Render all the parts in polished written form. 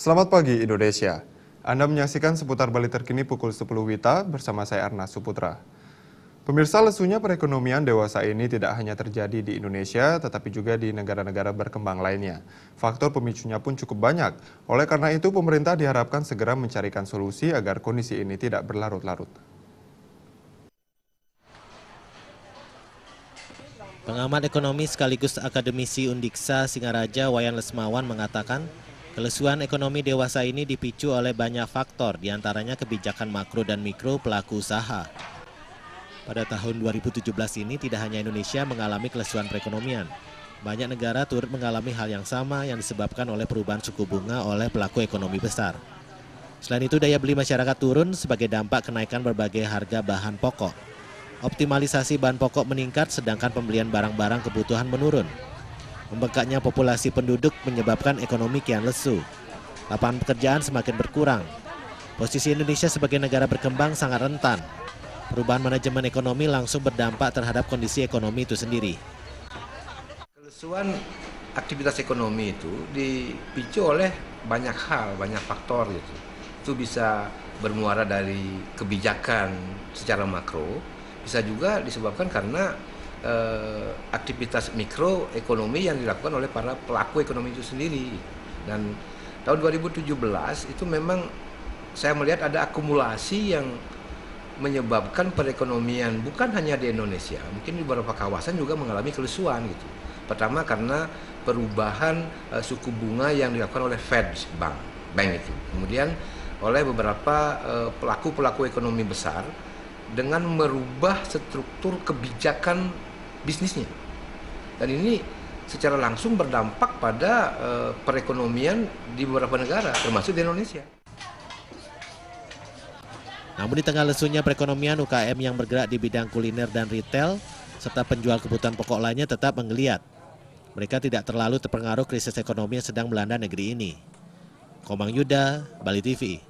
Selamat pagi Indonesia. Anda menyaksikan seputar Bali terkini pukul 10 WITA bersama saya Arna Suputra. Pemirsa, lesunya perekonomian dewasa ini tidak hanya terjadi di Indonesia, tetapi juga di negara-negara berkembang lainnya. Faktor pemicunya pun cukup banyak. Oleh karena itu, pemerintah diharapkan segera mencarikan solusi agar kondisi ini tidak berlarut-larut. Pengamat ekonomi sekaligus akademisi Undiksa Singaraja Wayan Lesmawan mengatakan, kelesuan ekonomi dewasa ini dipicu oleh banyak faktor, diantaranya kebijakan makro dan mikro pelaku usaha. Pada tahun 2017 ini tidak hanya Indonesia mengalami kelesuan perekonomian. Banyak negara turut mengalami hal yang sama yang disebabkan oleh perubahan suku bunga oleh pelaku ekonomi besar. Selain itu, daya beli masyarakat turun sebagai dampak kenaikan berbagai harga bahan pokok. Optimalisasi bahan pokok meningkat sedangkan pembelian barang-barang kebutuhan menurun. Membengkaknya populasi penduduk menyebabkan ekonomi kian lesu. Lapangan pekerjaan semakin berkurang. Posisi Indonesia sebagai negara berkembang sangat rentan. Perubahan manajemen ekonomi langsung berdampak terhadap kondisi ekonomi itu sendiri. Kelesuan aktivitas ekonomi itu dipicu oleh banyak hal, banyak faktor gitu. Itu bisa bermuara dari kebijakan secara makro, bisa juga disebabkan karena aktivitas mikroekonomi yang dilakukan oleh para pelaku ekonomi itu sendiri. Dan tahun 2017 itu memang saya melihat ada akumulasi yang menyebabkan perekonomian bukan hanya di Indonesia, mungkin di beberapa kawasan juga mengalami kelesuan gitu. Pertama karena perubahan suku bunga yang dilakukan oleh Fed Bank itu. Kemudian oleh beberapa pelaku-pelaku ekonomi besar dengan merubah struktur kebijakan bisnisnya. Dan ini secara langsung berdampak pada perekonomian di beberapa negara, termasuk di Indonesia. Namun di tengah lesunya perekonomian, UKM yang bergerak di bidang kuliner dan retail, serta penjual kebutuhan pokok lainnya tetap menggeliat. Mereka tidak terlalu terpengaruh krisis ekonomi yang sedang melanda negeri ini. Komang Yuda, Bali TV.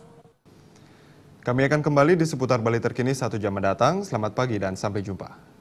Kami akan kembali di seputar Bali terkini 1 jam mendatang. Selamat pagi dan sampai jumpa.